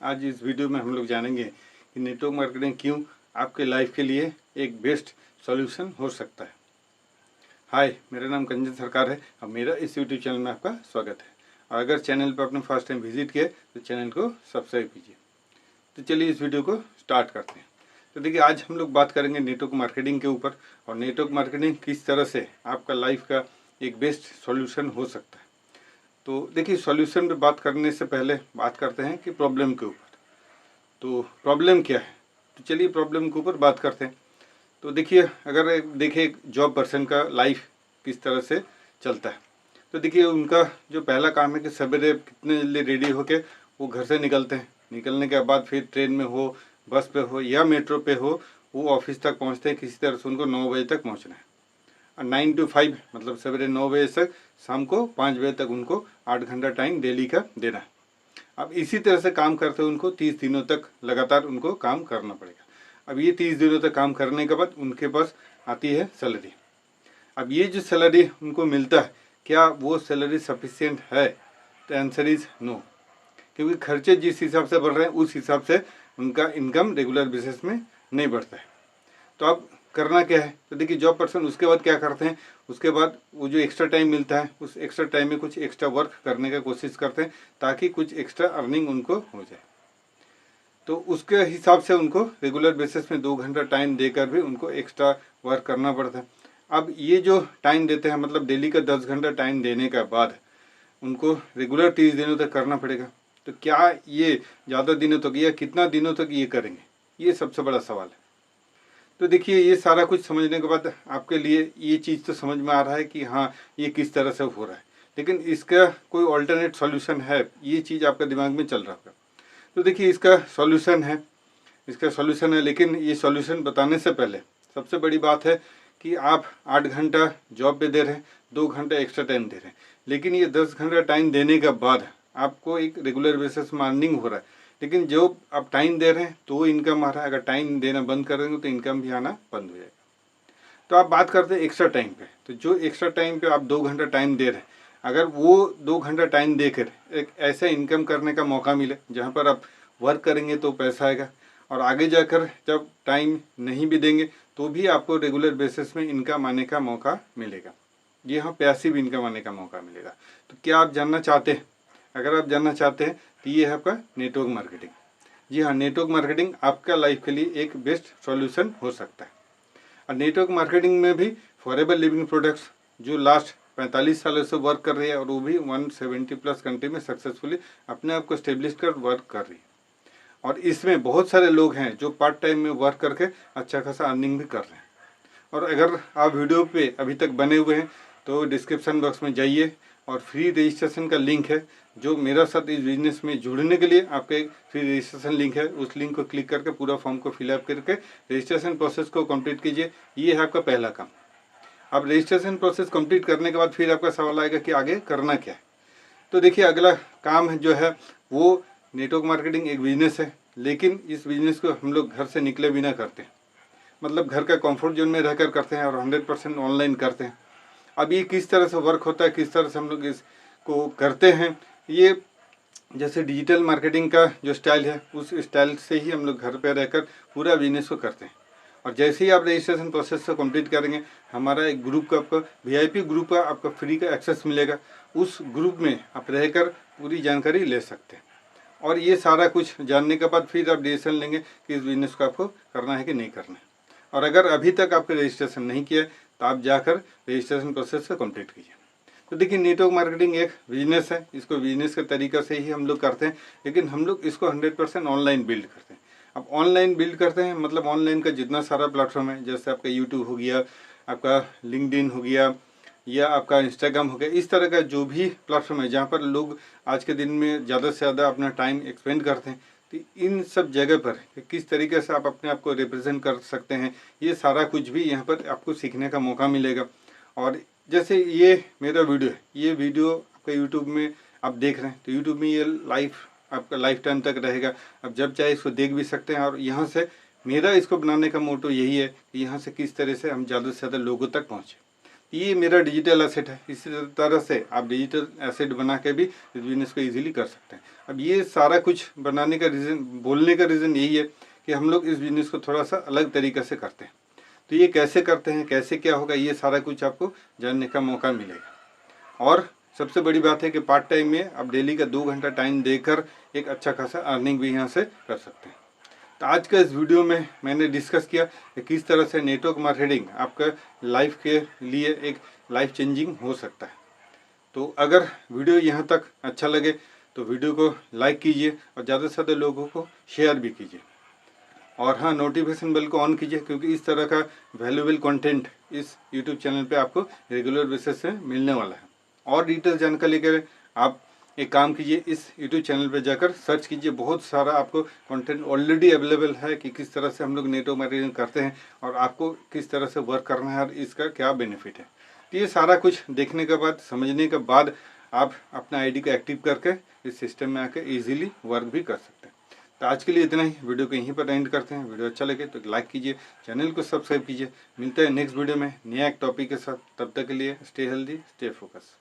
आज इस वीडियो में हम लोग जानेंगे कि नेटवर्क मार्केटिंग क्यों आपके लाइफ के लिए एक बेस्ट सॉल्यूशन हो सकता है। हाय, मेरा नाम कंचन सरकार है और मेरा इस यूट्यूब चैनल में आपका स्वागत है। और अगर चैनल पर आपने फर्स्ट टाइम विजिट किया तो चैनल को सब्सक्राइब कीजिए। तो चलिए इस वीडियो को स्टार्ट करते हैं। तो देखिए, आज हम लोग बात करेंगे नेटवर्क मार्केटिंग के ऊपर और नेटवर्क मार्केटिंग किस तरह से आपका लाइफ का एक बेस्ट सॉल्यूशन हो सकता है। तो देखिए, सॉल्यूशन पे बात करने से पहले बात करते हैं कि प्रॉब्लम के ऊपर। तो प्रॉब्लम क्या है, तो चलिए प्रॉब्लम के ऊपर बात करते हैं। तो देखिए, अगर देखिए एक जॉब पर्सन का लाइफ किस तरह से चलता है, तो देखिए उनका जो पहला काम है कि सवेरे कितने जल्दी रेडी होके वो घर से निकलते हैं। निकलने के बाद फिर ट्रेन में हो, बस पे हो या मेट्रो पे हो, वो ऑफिस तक पहुंचते हैं। किसी तरह से उनको 9 बजे तक पहुंचना है और 9 to 5 मतलब सवेरे 9 बजे से शाम को 5 बजे तक उनको 8 घंटा टाइम डेली का देना है। अब इसी तरह से काम करते हुए उनको 30 दिनों तक लगातार उनको काम करना पड़ेगा। अब ये 30 दिनों तक काम करने के बाद उनके पास आती है सैलरी। अब ये जो सैलरी उनको मिलता है, क्या वो सैलरी सफिशिएंट है? तो आंसर इज नो, क्योंकि खर्चे जिस हिसाब से बढ़ रहे हैं उस हिसाब से उनका इनकम रेगुलर बेसिस में नहीं बढ़ता है। तो अब करना क्या है, तो देखिए जॉब पर्सन उसके बाद क्या करते हैं, उसके बाद वो जो एक्स्ट्रा टाइम मिलता है उस एक्स्ट्रा टाइम में कुछ एक्स्ट्रा वर्क करने का कोशिश करते हैं ताकि कुछ एक्स्ट्रा अर्निंग उनको हो जाए। तो उसके हिसाब से उनको रेगुलर बेसिस में 2 घंटा टाइम देकर भी उनको एक्स्ट्रा वर्क करना पड़ता है। अब ये जो टाइम देते हैं, मतलब डेली का 10 घंटा टाइम देने के बाद उनको रेगुलर 30 दिनों तक करना पड़ेगा। तो क्या ये ज़्यादा दिनों तक या कितना दिनों तक ये करेंगे, ये सबसे बड़ा सवाल है। तो देखिए, ये सारा कुछ समझने के बाद आपके लिए ये चीज़ तो समझ में आ रहा है कि हाँ, ये किस तरह से हो रहा है, लेकिन इसका कोई ऑल्टरनेट सॉल्यूशन है, ये चीज़ आपके दिमाग में चल रहा होगा। तो देखिए, इसका सॉल्यूशन है, लेकिन ये सॉल्यूशन बताने से पहले सबसे बड़ी बात है कि आप 8 घंटा जॉब पे दे रहे हैं, 2 घंटा एक्स्ट्रा टाइम दे रहे हैं, लेकिन ये 10 घंटा टाइम देने के बाद आपको एक रेगुलर बेसिस में अर्निंग हो रहा है। लेकिन जो आप टाइम दे रहे हैं तो इनकम आ रहा है, अगर टाइम देना बंद कर देंगे तो इनकम भी आना बंद हो जाएगा। तो आप बात करते हैं एक्स्ट्रा टाइम पे। तो जो एक्स्ट्रा टाइम पे आप 2 घंटा टाइम दे रहे हैं, अगर वो 2 घंटा टाइम देकर एक ऐसा इनकम करने का मौका मिले जहाँ पर आप वर्क करेंगे तो पैसा आएगा, और आगे जाकर जब टाइम नहीं भी देंगे तो भी आपको रेगुलर बेसिस में इनकम आने का मौका मिलेगा। ये हाँ, पैसिव इनकम आने का मौका मिलेगा। तो क्या आप जानना चाहते हैं? अगर आप जानना चाहते हैं तो ये है आपका नेटवर्क मार्केटिंग। जी हाँ, नेटवर्क मार्केटिंग आपका लाइफ के लिए एक बेस्ट सॉल्यूशन हो सकता है। और नेटवर्क मार्केटिंग में भी फॉरएवर लिविंग प्रोडक्ट्स जो लास्ट 45 सालों से वर्क कर रही है, और वो भी 170 प्लस कंट्री में सक्सेसफुली अपने आप को स्टेब्लिश कर वर्क कर रही है। और इसमें बहुत सारे लोग हैं जो पार्ट टाइम में वर्क करके अच्छा खासा अर्निंग भी कर रहे हैं। और अगर आप वीडियो पे अभी तक बने हुए हैं तो डिस्क्रिप्शन बॉक्स में जाइए और फ्री रजिस्ट्रेशन का लिंक है, जो मेरा साथ इस बिजनेस में जुड़ने के लिए आपका एक फ्री रजिस्ट्रेशन लिंक है। उस लिंक को क्लिक करके पूरा फॉर्म को फिलअप करके रजिस्ट्रेशन प्रोसेस को कंप्लीट कीजिए। ये है आपका पहला काम। अब रजिस्ट्रेशन प्रोसेस कंप्लीट करने के बाद फिर आपका सवाल आएगा कि आगे करना क्या है। तो देखिए, अगला काम जो है वो नेटवर्क मार्केटिंग एक बिजनेस है, लेकिन इस बिजनेस को हम लोग घर से निकले बिना करते हैं, मतलब घर का कंफर्ट जोन में रहकर करते हैं और 100% ऑनलाइन करते हैं। अब ये किस तरह से वर्क होता है, किस तरह से हम लोग इसको करते हैं, ये जैसे डिजिटल मार्केटिंग का जो स्टाइल है उस स्टाइल से ही हम लोग घर पे रहकर पूरा बिजनेस को करते हैं। और जैसे ही आप रजिस्ट्रेशन प्रोसेस को कंप्लीट करेंगे, हमारा एक ग्रुप का आपका VIP ग्रुप का आपका फ्री का एक्सेस मिलेगा। उस ग्रुप में आप रहकर पूरी जानकारी ले सकते हैं। और ये सारा कुछ जानने के बाद फिर आप डिसीजन लेंगे कि इस बिजनेस को आपको करना है कि नहीं करना है। और अगर अभी तक आपने रजिस्ट्रेशन नहीं किया है तो आप जाकर रजिस्ट्रेशन प्रोसेस को कंप्लीट कीजिए। तो देखिए, नेटवर्क मार्केटिंग एक बिजनेस है, इसको बिजनेस के तरीक़े से ही हम लोग करते हैं, लेकिन हम लोग इसको 100% ऑनलाइन बिल्ड करते हैं। अब ऑनलाइन बिल्ड करते हैं मतलब ऑनलाइन का जितना सारा प्लेटफॉर्म है, जैसे आपका यूट्यूब हो गया, आपका लिंक्डइन हो गया, या आपका इंस्टाग्राम हो गया, इस तरह का जो भी प्लेटफॉर्म है जहाँ पर लोग आज के दिन में ज़्यादा से ज़्यादा अपना टाइम एक्सपेंड करते हैं, तो इन सब जगह पर किस तरीके से आप अपने आप को रिप्रेजेंट कर सकते हैं, ये सारा कुछ भी यहाँ पर आपको सीखने का मौका मिलेगा। और जैसे ये मेरा वीडियो है, ये वीडियो आपका यूट्यूब में आप देख रहे हैं, तो यूट्यूब में ये आपका लाइफ टाइम तक रहेगा। अब जब चाहे इसको देख भी सकते हैं। और यहाँ से मेरा इसको बनाने का मोटो यही है कि यहाँ से किस तरह से हम ज़्यादा से ज़्यादा लोगों तक पहुँचे। ये मेरा डिजिटल एसेट है। इसी तरह से आप डिजिटल एसेट बना के भी इस बिजनेस को इजीली कर सकते हैं। अब ये सारा कुछ बनाने का रीज़न, बोलने का रीज़न यही है कि हम लोग इस बिजनेस को थोड़ा सा अलग तरीके से करते हैं। तो ये कैसे करते हैं, कैसे क्या होगा, ये सारा कुछ आपको जानने का मौका मिलेगा। और सबसे बड़ी बात है कि पार्ट टाइम में आप डेली का 2 घंटा टाइम देकर एक अच्छा खासा अर्निंग भी यहाँ से कर सकते हैं। तो आज का इस वीडियो में मैंने डिस्कस किया कि किस तरह से नेटवर्क मार्केटिंग आपका लाइफ के लिए एक लाइफ चेंजिंग हो सकता है। तो अगर वीडियो यहाँ तक अच्छा लगे तो वीडियो को लाइक कीजिए और ज़्यादा से ज़्यादा लोगों को शेयर भी कीजिए। और हाँ, नोटिफिकेशन बेल को ऑन कीजिए, क्योंकि इस तरह का वैल्यूएबल कंटेंट इस यूट्यूब चैनल पे आपको रेगुलर बेसिस से मिलने वाला है। और डिटेल जानकारी के लिए आप एक काम कीजिए, इस यूट्यूब चैनल पे जाकर सर्च कीजिए। बहुत सारा आपको कंटेंट ऑलरेडी अवेलेबल है कि किस तरह से हम लोग नेटवर्क मार्केटिंग करते हैं और आपको किस तरह से वर्क करना है और इसका क्या बेनिफिट है। तो ये सारा कुछ देखने के बाद, समझने के बाद आप अपना आईडी को एक्टिव करके इस सिस्टम में आकर ईजिली वर्क भी कर सकते हैं। तो आज के लिए इतना ही। वीडियो को यहीं पर एंड करते हैं। वीडियो अच्छा लगे तो लाइक कीजिए, चैनल को सब्सक्राइब कीजिए। मिलते हैं नेक्स्ट वीडियो में नया एक टॉपिक के साथ। तब तक के लिए स्टे हेल्दी, स्टे फोकस।